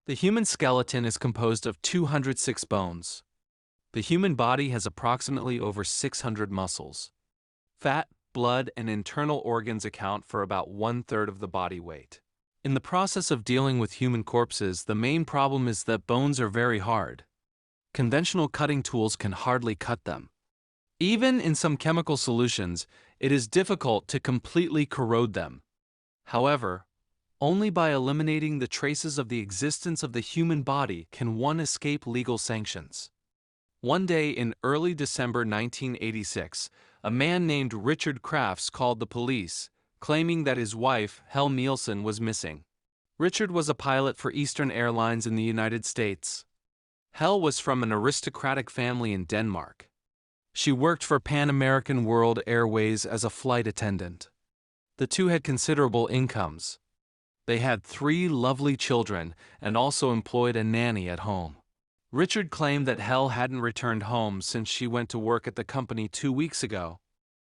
The human skeleton is composed of 206 bones. The human body has approximately over 600 muscles. Fat, blood, and internal organs account for about 1/3 of the body weight. In the process of dealing with human corpses, the main problem is that bones are very hard. Conventional cutting tools can hardly cut them. Even in some chemical solutions, it is difficult to completely corrode them. However, only by eliminating the traces of the existence of the human body can one escape legal sanctions. One day in early December 1986, a man named Richard Crafts called the police, claiming that his wife, Helle Nielsen, was missing. Richard was a pilot for Eastern Airlines in the United States. Helle was from an aristocratic family in Denmark. She worked for Pan American World Airways as a flight attendant. The two had considerable incomes. They had 3 lovely children and also employed a nanny at home. Richard claimed that Helle hadn't returned home since she went to work at the company 2 weeks ago.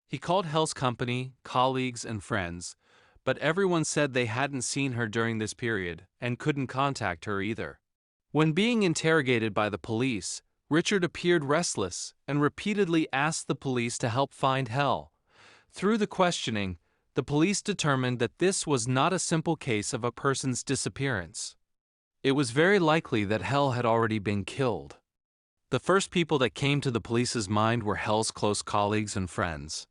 He called Helle's company, colleagues, and friends, but everyone said they hadn't seen her during this period and couldn't contact her either. When being interrogated by the police, Richard appeared restless and repeatedly asked the police to help find Helle. Through the questioning, the police determined that this was not a simple case of a person's disappearance. It was very likely that Helle had already been killed. The first people that came to the police's mind were Helle's close colleagues and friends.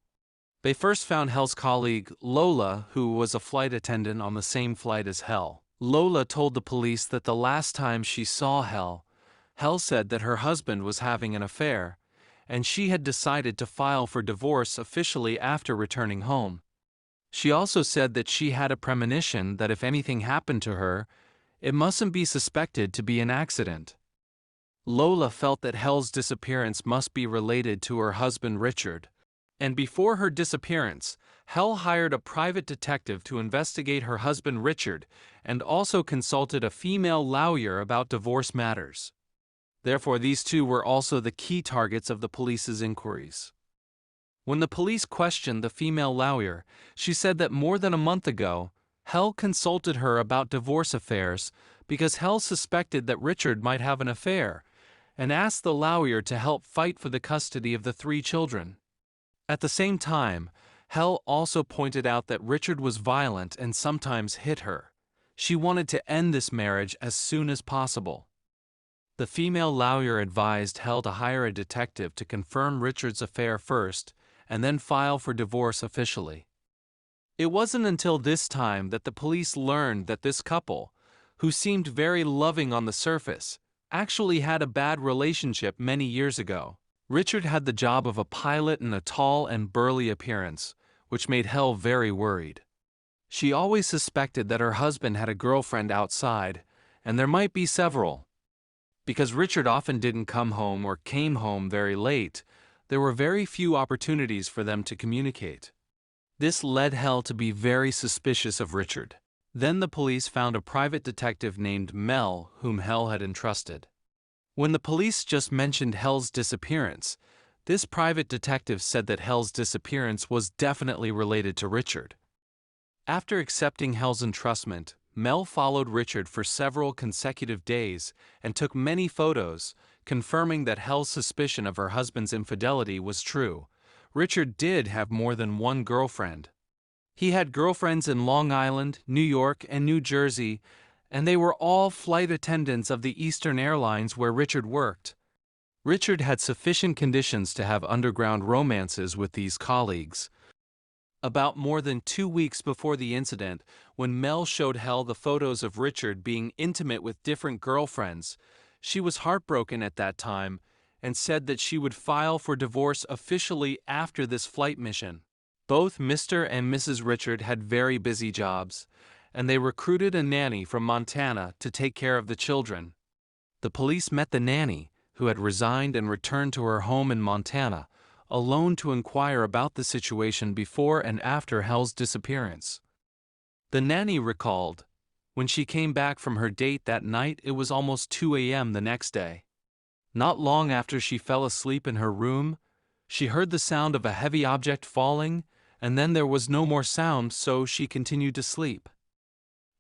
They first found Helle's colleague, Lola, who was a flight attendant on the same flight as Helle. Lola told the police that the last time she saw Helle, Helle said that her husband was having an affair, and she had decided to file for divorce officially after returning home. She also said that she had a premonition that if anything happened to her, it mustn't be suspected to be an accident. Lola felt that Helle's disappearance must be related to her husband Richard, and before her disappearance, Helle hired a private detective to investigate her husband Richard and also consulted a female lawyer about divorce matters. Therefore, these two were also the key targets of the police's inquiries. When the police questioned the female lawyer, she said that more than a month ago, Helle consulted her about divorce affairs because Helle suspected that Richard might have an affair and asked the lawyer to help fight for the custody of the 3 children. At the same time, Helle also pointed out that Richard was violent and sometimes hit her. She wanted to end this marriage as soon as possible. The female lawyer advised Helle to hire a detective to confirm Richard's affair first and then file for divorce officially. It wasn't until this time that the police learned that this couple, who seemed very loving on the surface, actually had a bad relationship many years ago. Richard had the job of a pilot and a tall and burly appearance, which made Helle very worried. She always suspected that her husband had a girlfriend outside, and there might be several. Because Richard often didn't come home or came home very late, there were very few opportunities for them to communicate. This led Helle to be very suspicious of Richard. Then the police found a private detective named Mel, whom Helle had entrusted. When the police just mentioned Helle's disappearance, this private detective said that Helle's disappearance was definitely related to Richard. After accepting Helle's entrustment, Mel followed Richard for several consecutive days and took many photos, confirming that Helle's suspicion of her husband's infidelity was true. Richard did have more than one girlfriend. He had girlfriends in Long Island, New York, and New Jersey, and they were all flight attendants of the Eastern Airlines where Richard worked. Richard had sufficient conditions to have underground romances with these colleagues. About more than 2 weeks before the incident, when Mel showed Helle the photos of Richard being intimate with different girlfriends, she was heartbroken at that time and said that she would file for divorce officially after this flight mission. Both Mr. and Mrs. Richard had very busy jobs, and they recruited a nanny from Montana to take care of the children. The police met the nanny, who had resigned and returned to her home in Montana, alone to inquire about the situation before and after Helle's disappearance. The nanny recalled, when she came back from her date that night, it was almost 2 a.m. the next day. Not long after she fell asleep in her room, she heard the sound of a heavy object falling, and then there was no more sound, so she continued to sleep.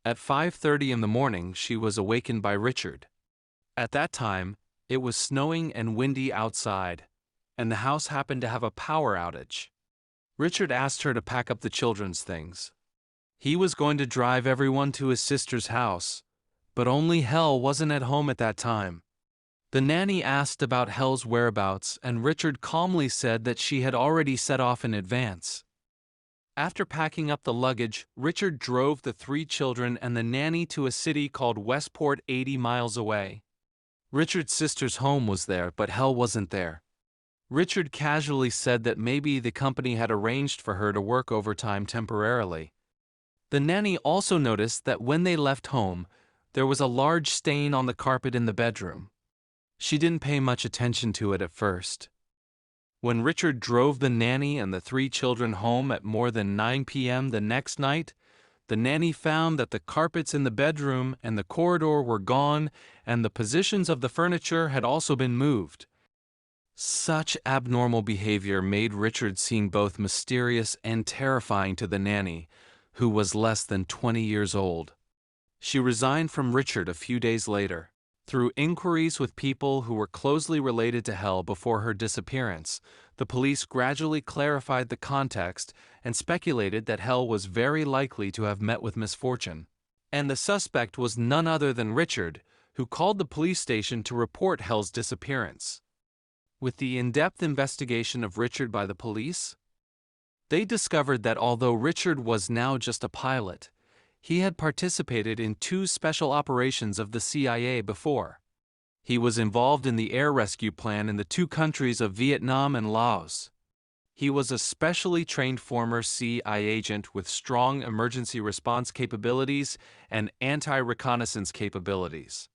At 5:30 in the morning, she was awakened by Richard. At that time, it was snowing and windy outside, and the house happened to have a power outage. Richard asked her to pack up the children's things. He was going to drive everyone to his sister's house, but only Helle wasn't at home at that time. The nanny asked about Helle's whereabouts, and Richard calmly said that she had already set off in advance. After packing up the luggage, Richard drove the 3 children and the nanny to a city called Westport 80 miles away. Richard's sister's home was there, but Helle wasn't there. Richard casually said that maybe the company had arranged for her to work overtime temporarily. The nanny also noticed that when they left home, there was a large stain on the carpet in the bedroom. She didn't pay much attention to it at first. When Richard drove the nanny and the 3 children home at more than 9 p.m. the next night, the nanny found that the carpets in the bedroom and the corridor were gone, and the positions of the furniture had also been moved. Such abnormal behavior made Richard seem both mysterious and terrifying to the nanny, who was less than 20 years old. She resigned from Richard a few days later. Through inquiries with people who were closely related to Helle before her disappearance, the police gradually clarified the context and speculated that Helle was very likely to have met with misfortune. And the suspect was none other than Richard, who called the police station to report Helle's disappearance. With the in-depth investigation of Richard by the police, they discovered that although Richard was now just a pilot, he had participated in 2 special operations of the CIA before. He was involved in the air rescue plan in the 2 countries of Vietnam and Laos. He was a specially trained former CIA agent with strong emergency response capabilities and anti-reconnaissance capabilities.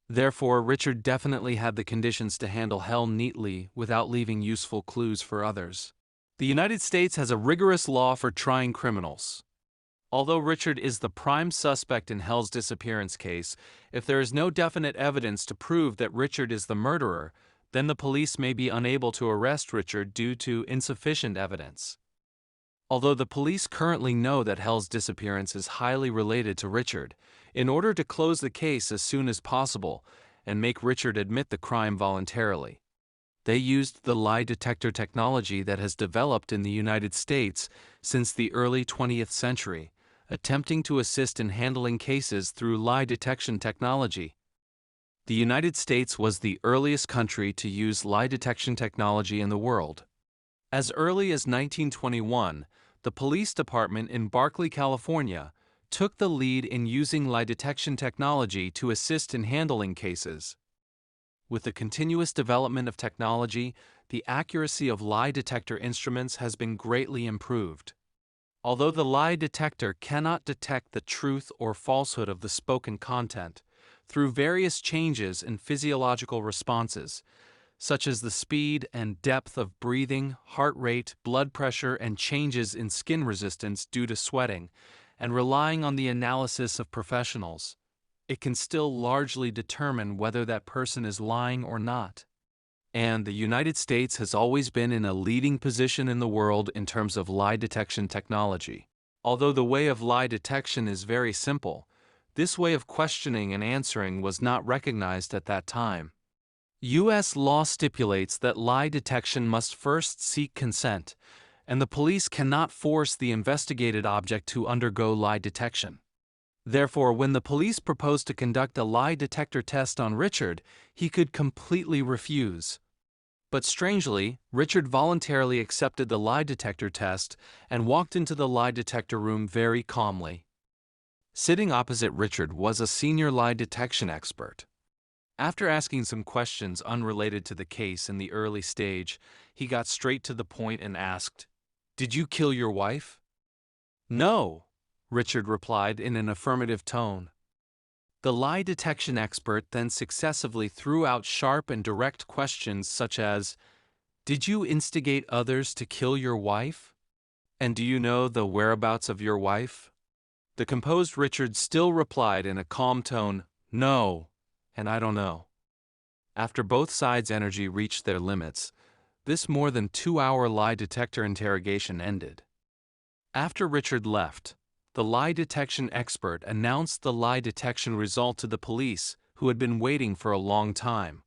Therefore, Richard definitely had the conditions to handle Helle neatly without leaving useful clues for others. The United States has a rigorous law for trying criminals. Although Richard is the prime suspect in Helle's disappearance case, if there is no definite evidence to prove that Richard is the murderer, then the police may be unable to arrest Richard due to insufficient evidence. Although the police currently know that Helle's disappearance is highly related to Richard, in order to close the case as soon as possible and make Richard admit the crime voluntarily, they used the lie detector technology that has developed in the United States since the early 20th century, attempting to assist in handling cases through lie detection technology. The United States was the earliest country to use lie detection technology in the world. As early as 1921, the police department in Berkeley, California, took the lead in using lie detection technology to assist in handling cases. With the continuous development of technology, the accuracy of lie detector instruments has been greatly improved. Although the lie detector cannot detect the truth or falsehood of the spoken content, through various changes in physiological responses, such as the speed and depth of breathing, heart rate, blood pressure, and changes in skin resistance due to sweating, and relying on the analysis of professionals, it can still largely determine whether that person is lying or not. And the United States has always been in a leading position in the world in terms of lie detection technology. Although the way of lie detection is very simple, this way of questioning and answering was not recognized at that time. U.S. law stipulates that lie detection must first seek consent, and the police cannot force the investigated object to undergo lie detection. Therefore, when the police proposed to conduct a lie detector test on Richard, he could completely refuse. But strangely, Richard voluntarily accepted the lie detector test and walked into the lie detector room very calmly. Sitting opposite Richard was a senior lie detection expert. After asking some questions unrelated to the case in the early stage, he got straight to the point and asked, "Did you kill your wife?" "No," Richard replied in an affirmative tone. The lie detection expert then successively threw out sharp and direct questions such as, "Did you instigate others to kill your wife? And do you know the whereabouts of your wife?" The composed Richard still replied in a calm tone, "No, and I don't know." After both sides' energy reached their limits, this more than 2-hour lie detector interrogation ended. After Richard left, the lie detection expert announced the lie detection result to the police, who had been waiting for a long time.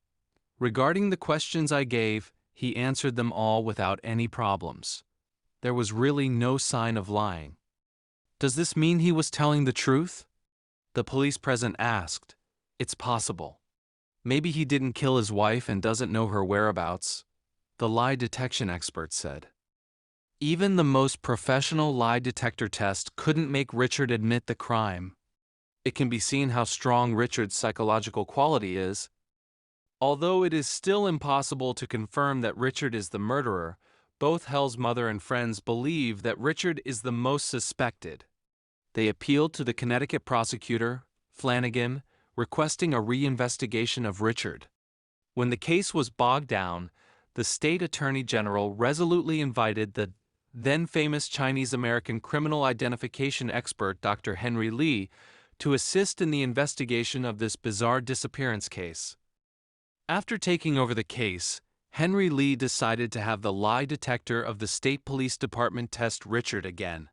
Regarding the questions I gave, he answered them all without any problems. There was really no sign of lying. Does this mean he was telling the truth? The police present asked. It's possible. Maybe he didn't kill his wife and doesn't know her whereabouts, the lie detection expert said. Even the most professional lie detector test couldn't make Richard admit the crime. It can be seen how strong Richard's psychological quality is. Although it is still impossible to confirm that Richard is the murderer, both Helle's mother and friends believe that Richard is the most suspected. They appealed to the Connecticut prosecutor, Flanagan, requesting a reinvestigation of Richard. When the case was bogged down, the state attorney general resolutely invited the then-famous Chinese-American criminal identification expert Dr. Henry Lee to assist in the investigation of this bizarre disappearance case. After taking over the case, Henry Lee decided to have the lie detector of the state police department test Richard again.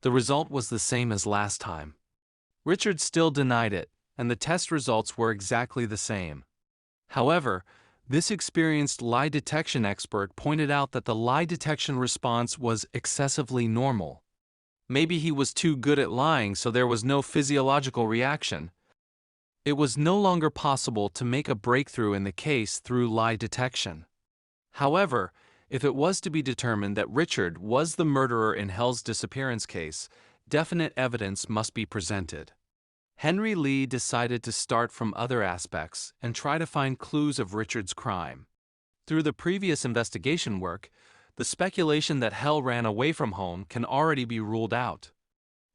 The result was the same as last time. Richard still denied it, and the test results were exactly the same. However, this experienced lie detection expert pointed out that the lie detection response was excessively normal. Maybe he was too good at lying, so there was no physiological reaction. It was no longer possible to make a breakthrough in the case through lie detection. However, if it was to be determined that Richard was the murderer in Helle's disappearance case, definite evidence must be presented. Henry Lee decided to start from other aspects and try to find clues of Richard's crime. Through the previous investigation work, the speculation that Helle ran away from home can already be ruled out.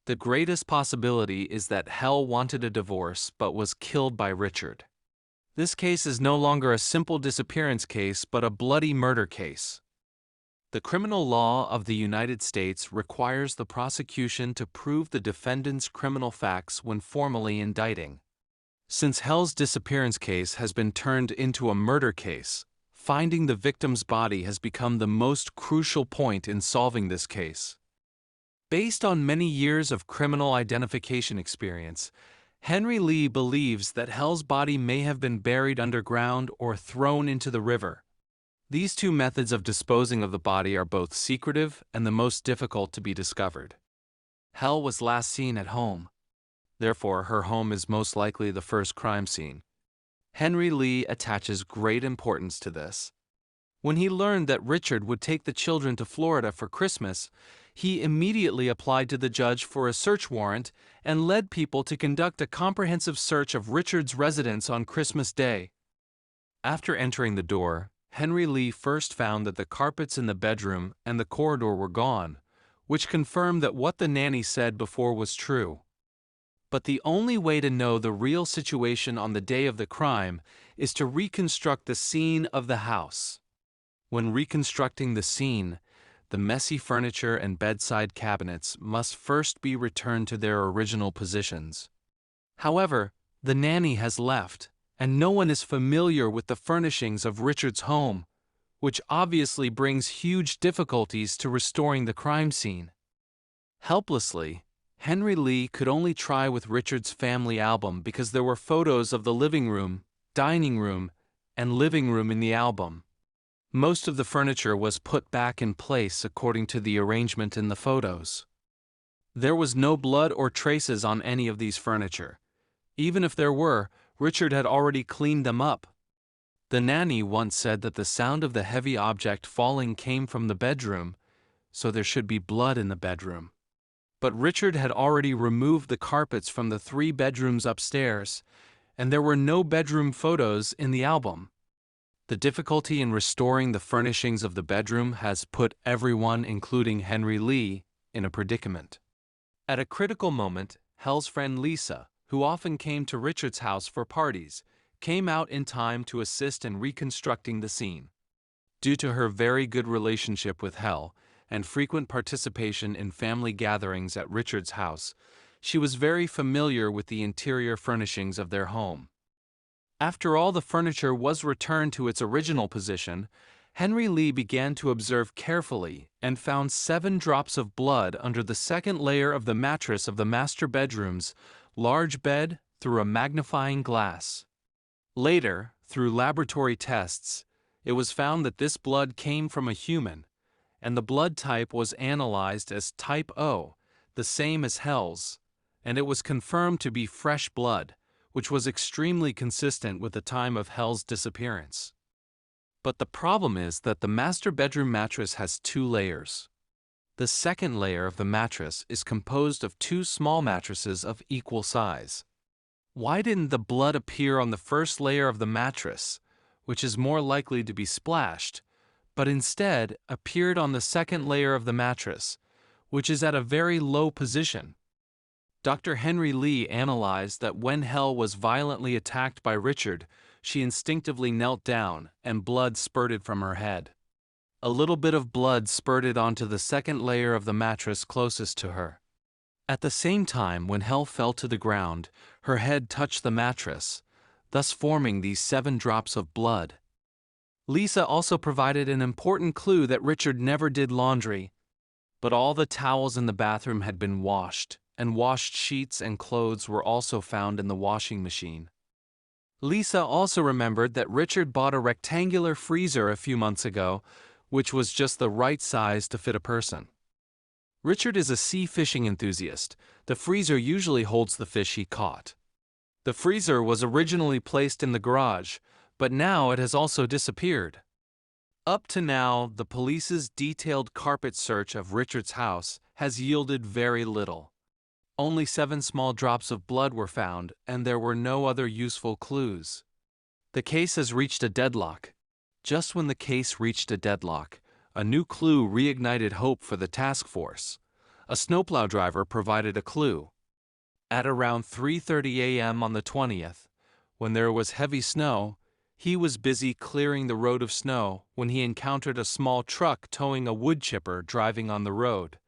The greatest possibility is that Helle wanted a divorce but was killed by Richard. This case is no longer a simple disappearance case but a bloody murder case. The criminal law of the United States requires the prosecution to prove the defendant's criminal facts when formally indicting. Since Helle's disappearance case has been turned into a murder case, finding the victim's body has become the most crucial point in solving this case. Based on many years of criminal identification experience, Henry Lee believes that Helle's body may have been buried underground or thrown into the river. These two methods of disposing of the body are both secretive and the most difficult to be discovered. Helle was last seen at home. Therefore, her home is most likely the first crime scene. Henry Lee attaches great importance to this. When he learned that Richard would take the children to Florida for Christmas, he immediately applied to the judge for a search warrant and led people to conduct a comprehensive search of Richard's residence on Christmas Day. After entering the door, Henry Lee first found that the carpets in the bedroom and the corridor were gone, which confirmed that what the nanny said before was true. But the only way to know the real situation on the day of the crime is to reconstruct the scene of the house. When reconstructing the scene, the messy furniture and bedside cabinets must first be returned to their original positions. However, the nanny has left, and no one is familiar with the furnishings of Richard's home, which obviously brings huge difficulties to restoring the crime scene. Helplessly, Henry Lee could only try with Richard's family album because there were photos of the living room, dining room, and living room in the album. Most of the furniture was put back in place according to the arrangement in the photos. There was no blood or traces on any of these furniture. Even if there were, Richard had already cleaned them up. The nanny once said that the sound of the heavy object falling came from the bedroom, so there should be blood in the bedroom. But Richard had already removed the carpets from the 3 bedrooms upstairs, and there were no bedroom photos in the album. The difficulty in restoring the furnishings of the bedroom has put everyone, including Henry Lee, in a predicament. At a critical moment, Helle's friend Lisa, who often came to Richard's house for parties, came out in time to assist in reconstructing the scene. Due to her very good relationship with Helle and frequent participation in family gatherings at Richard's house, she was very familiar with the interior furnishings of their home. After all the furniture was returned to its original position, Henry Lee began to observe carefully and found 7 drops of blood under the second layer of the mattress of the master bedroom's large bed through a magnifying glass. Later, through laboratory tests, it was found that this blood came from a human, and the blood type was analyzed as type O, the same as Helle's, and it was confirmed to be fresh blood, which was extremely consistent with the time of Helle's disappearance. But the problem is that the master bedroom mattress has 2 layers. The second layer of the mattress is composed of 2 small mattresses of equal size. Why didn't the blood appear on the first layer of the mattress, which is more likely to be splashed, but instead appeared on the second layer of the mattress, which is at a very low position? Dr. Henry Lee analyzed that when Helle was violently attacked by Richard, she instinctively knelt down and blood spurted from her head. A little bit of blood spurted onto the second layer of the mattress closest to her. At the same time, when Helle fell to the ground, her head touched the mattress, thus forming these 7 drops of blood. Lisa also provided an important clue that Richard never did laundry, but all the towels in the bathroom had been washed, and washed sheets and clothes were also found in the washing machine. Lisa also remembered that Richard bought a rectangular freezer a few months ago, which was just the right size to fit a person. Richard is a sea fishing enthusiast. The freezer usually holds the fish he caught. The freezer was originally placed in the garage, but now it has also disappeared. Up to now, the police's detailed carpet search of Richard's house has yielded very little. Only 7 small drops of blood were found, and there were no other useful clues. The case has reached a deadlock. Just when the case reached a deadlock, a new clue reignited hope for the task force. A snowplow driver provided a clue. At around 3:30 a.m. on the 20th, when there was heavy snow, he was busy clearing the road of snow when he encountered a small truck towing a wood chipper driving on the road.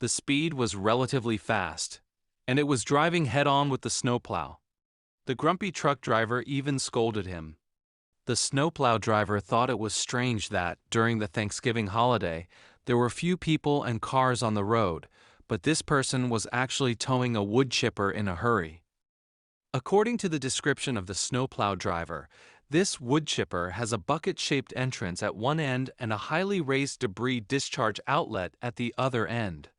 The speed was relatively fast, and it was driving head-on with the snowplow. The grumpy truck driver even scolded him. The snowplow driver thought it was strange that, during the Thanksgiving holiday, there were few people and cars on the road, but this person was actually towing a wood chipper in a hurry. According to the description of the snowplow driver, this wood chipper has a bucket-shaped entrance at one end and a highly raised debris discharge outlet at the other end.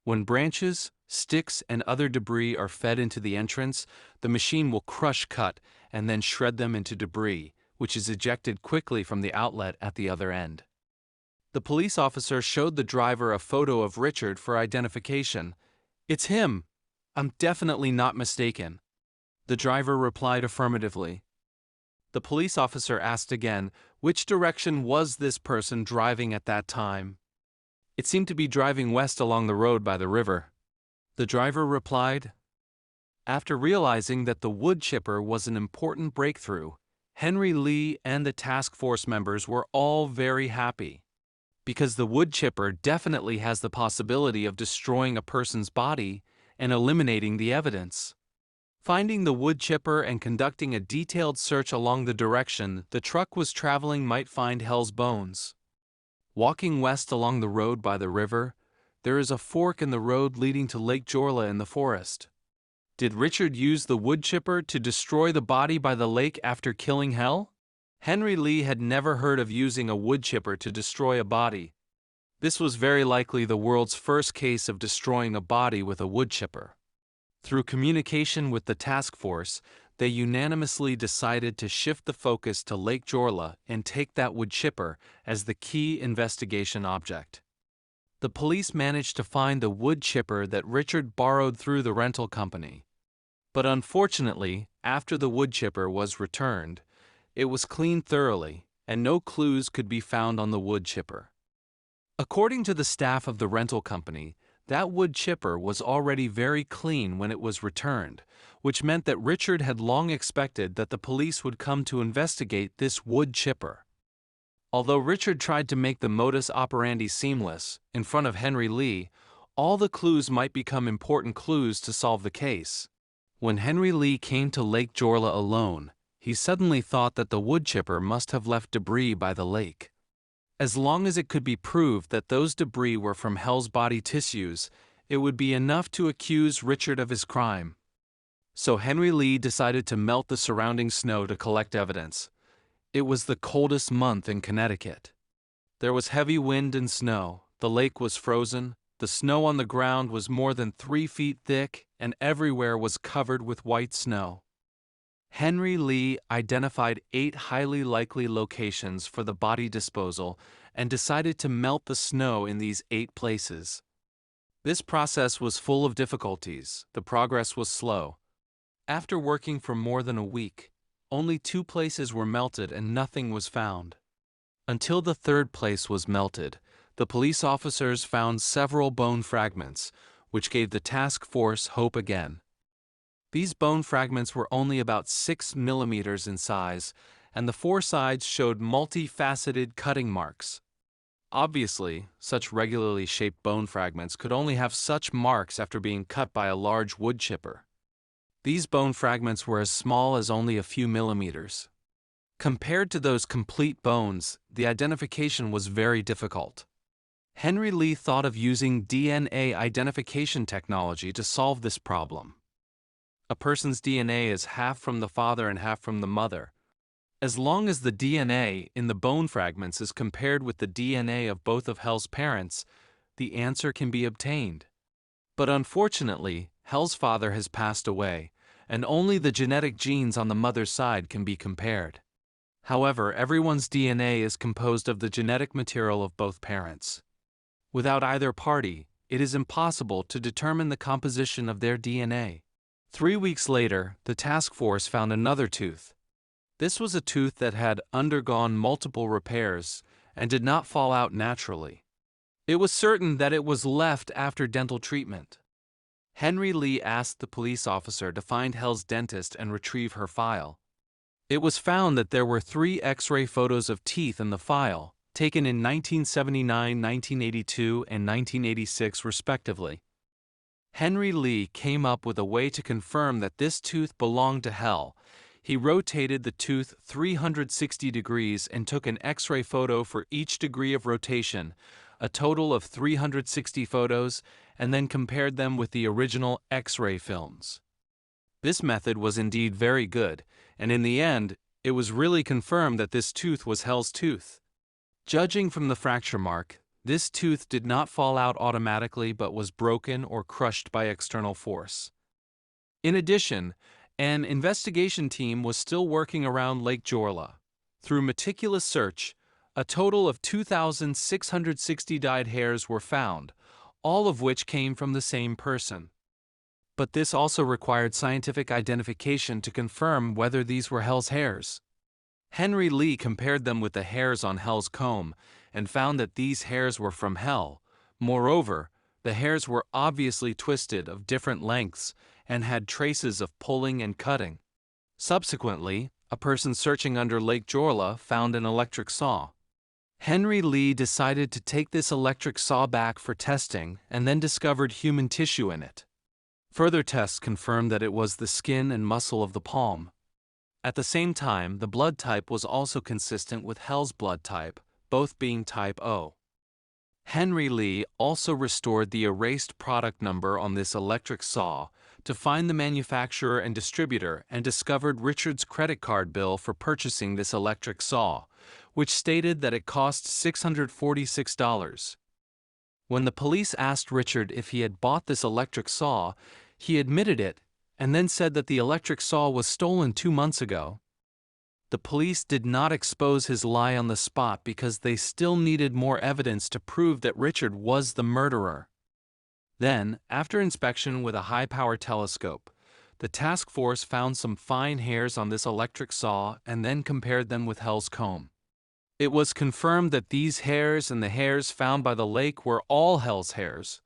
When branches, sticks, and other debris are fed into the entrance, the machine will cut and then shred them into debris, which is ejected quickly from the outlet at the other end. The police officer showed the driver a photo of Richard for identification. "It's him. I'm definitely not mistaken." The driver replied affirmatively. The police officer asked again, which direction was this person driving at that time? "It seemed to be driving west along the road by the river." The driver replied. After realizing that the wood chipper was an important breakthrough, Henry Lee and the task force members were all very happy, because the wood chipper definitely has the possibility of destroying a person's body and eliminating the evidence. Finding the wood chipper and conducting a detailed search along the direction the truck was traveling might find Helle's bones. Walking west along the road by the river, there is a fork in the road leading to Lake Jorla in the forest. Did Richard use the wood chipper to destroy the body by the lake after killing Helle? Henry Lee had never heard of using a wood chipper to destroy a body. This was very likely the world's first case of destroying a body with a wood chipper. Through communication with the task force, they unanimously decided to shift the focus to Lake Jorla and take that wood chipper as the key investigation object. The police managed to find the wood chipper that Richard borrowed through the rental company. But unfortunately, after the wood chipper was returned, it was cleaned thoroughly, and no clues could be found on the wood chipper. According to the staff of the rental company, that wood chipper was already very clean when it was returned, which meant that Richard had long expected that the police would come to investigate this wood chipper. Although Richard tried to make the modus operandi seamless in front of Henry Lee, all the clues might become important clues to solve the case. When Henry Lee came to Lake Jorla alone, he suddenly thought that the wood chipper must have left debris by the lake. As long as it could be proved that those debris were from Helle's body tissues, it would be enough to accuse Richard of his crime. So Henry Lee decided to melt the surrounding snow to collect evidence. It was the coldest month in Connecticut. There was heavy wind and snow, the lake was frozen, the snow on the ground was more than 3 feet thick, and everywhere was covered with white snow. Henry Lee identified 8 highly likely locations for the body disposal and decided to melt the snow in these 8 places. This process was full of difficulties, the progress was slow. After working for more than a week, only 2 places were melted and nothing was found. Until the 3rd place was melted, the police officers found several bone fragments, which gave the task force hope again. These bone fragments were only about 6 millimeters in size, and the 4 sides showed multifaceted cutting marks. Obviously, such regularly shaped bone fragments could only have such marks after being cut by a large wood chipper. These bone fragments were as small as only a few millimeters. Compared to those complete bones, the identification was very difficult. Henry Lee thought of using DNA identification technology to solve this problem. A person's DNA is half from the father and half from the mother. As long as the DNA in the bone fragments is compared with the DNA of both of Helle's parents, the answer can be obtained. But unfortunately, Helle's father has passed away, and only the genetic genes on the mother's side can be compared. However, everyone's DNA is composed of the genetic material of both parents. Without either party, it is impossible to determine the composition of their DNA. 3 weeks later, the task force found another tooth. This was a tooth that had undergone multiple repairs and did not fall out naturally. It was certain that it was left after dental treatment. Henry Lee asked the police officer to find Helle's dentist and retrieve her file. It was found that there were 3 X-ray photos of teeth in the file, taken in 1979, 1982, and 1986 respectively. Henry Lee came up with a way to confirm that this tooth belonged to Helle. He rotated the tooth 360 degrees and took an X-ray photo for each degree of rotation, a total of 360 photos, and then compared them with the original X-ray films. This method was indeed very good, and in the end, it was really confirmed that this tooth was Helle's tooth. Judging from the fracture mark, this tooth did not fall out automatically but was broken or crushed by external force. In addition, an investigation team was still working around Lake Jorla. Through meticulous search, a total of 2,660 dyed hairs were found, all of which came from the same person. But this also required scientific identification to confirm whether these were Helle's hairs. Henry Lee compared them with the hairs on Helle's comb and found that these hairs were from Helle. Moreover, the hairs were obviously twisted of different lengths and had traces of pulling and cutting. Subsequently, a person searching under Lake Jorla found an electric saw. Henry Lee decided to take this electric saw back for testing and then discovered human tissue in it. Further tests confirmed that it was the skin and muscle of the palm. At the same time, the blood type was also consistent with Helle's blood type, both being type O. Henry Lee also restored the erased product number on this electric saw to find the manufacturer and distributor and discovered Richard's credit card bill for purchasing this electric saw, which stated that it cost $646. When the police asked Richard if he had bought this electric saw, he admitted it and then said that the electric saw was stolen 2 months ago. The police did not expose his lie on the spot because they still needed more evidence to prove that Richard was the murderer. Then, after inspection with a high-power telescope, the task force found some fine hairs on this electric saw and then compared them with Helle's comb. It was confirmed that these hairs and the hairs found by the lake were all Helle's hairs.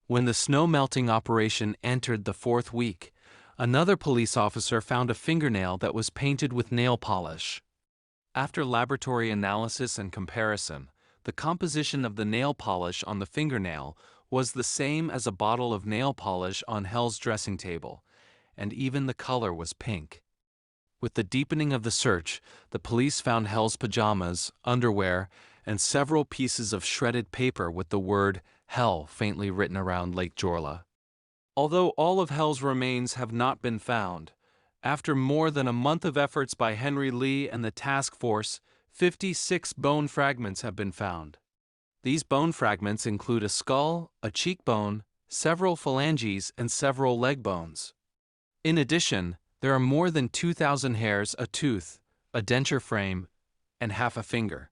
When the snow melting operation entered the 4th week, another police officer found a fingernail that was painted with nail polish. After laboratory analysis and comparison, the composition of the nail polish on the fingernail was the same as a bottle of nail polish on Helle's dressing table, and even the color was pink. With the deepening of the search, the police found Helle's pajamas, underwear, and several pieces of shredded paper with the word Helle faintly written around Lake Jorla. Although all of Helle's remains have not been found, after more than a month of efforts by Henry Lee and the task force, 56 bone fragments have been found. These bone fragments include a skull, a cheekbone, several phalanges, and several leg bones. In addition, there are more than 2,000 hairs, a tooth, a denture frame, and half a finger.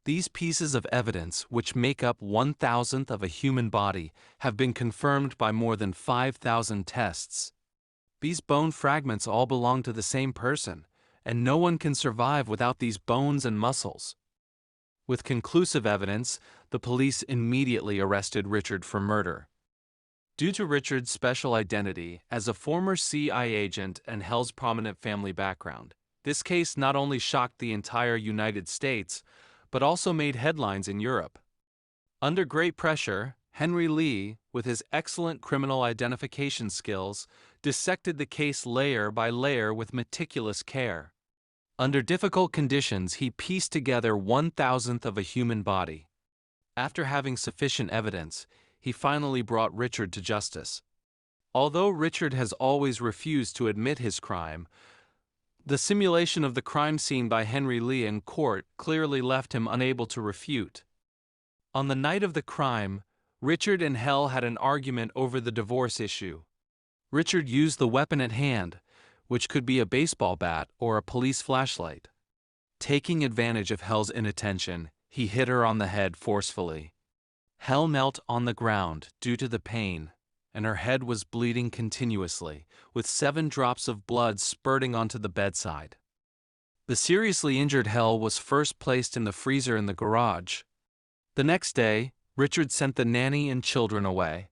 These pieces of evidence, which make up 1,000th of a human body, have been confirmed by more than 5,000 tests. These bone fragments all belong to the same person, and no one can survive without these bones and muscles. With conclusive evidence, the police immediately arrested Richard for murder. Due to Richard's special identity as a former CIA agent and Helle's prominent family background, this case not only shocked the entire United States, but also made headlines in Europe. Under great pressure, Henry Lee, with his excellent criminal identification skills, dissected the case layer by layer with meticulous care. Under difficult conditions, he pieced together 1,000th of a human body. After having sufficient evidence, he finally brought Richard to justice. Although Richard has always refused to admit his crime, the simulation of the crime scene by Henry Lee in court clearly left him unable to refute. On the night of the crime, Richard and Helle had an argument over the divorce issue. Richard used the weapon at hand, which could be a baseball bat or a police flashlight. Taking advantage of Helle's inattention, he hit her on the head forcefully. Helle knelt on the ground due to the pain, and her head was bleeding continuously, with 7 drops of blood spurting onto the bedside. The seriously injured Helle was first placed in the freezer in the garage. The next day, Richard sent the nanny and children away.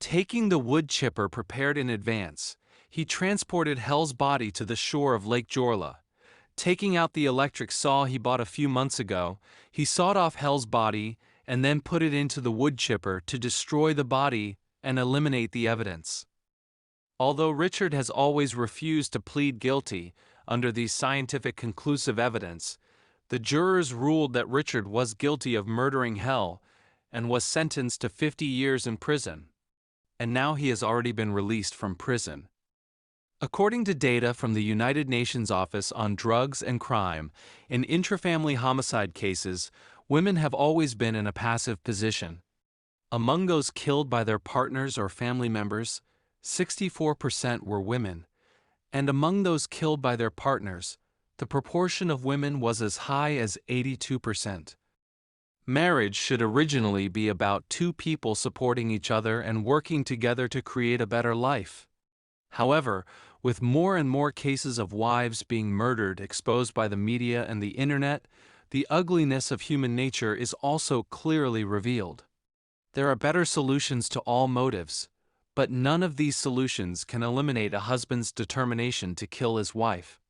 Taking the wood chipper prepared in advance, he transported Helle's body to the shore of Lake Jorla. Taking out the electric saw he bought a few months ago, he sawed off Helle's body and then put it into the wood chipper to destroy the body and eliminate the evidence. Although Richard has always refused to plead guilty under the scientific conclusive evidence, the jurors ruled that Richard was guilty of murdering Helle and was sentenced to 50 years in prison. And now he has already been released from prison. According to data from the United Nations Office on Drugs and Crime, in intrafamily homicide cases, women have always been in a passive position. Among those killed by their partners or family members, 64% were women, and among those killed by their partners, the proportion of women was as high as 82%. Marriage should originally be about 2 people supporting each other and working together to create a better life. However, with more and more cases of wives being murdered exposed by the media and the internet, the ugliness of human nature is also clearly revealed. There are better solutions to all motives, but none of these solutions can eliminate a husband's determination to kill his wife.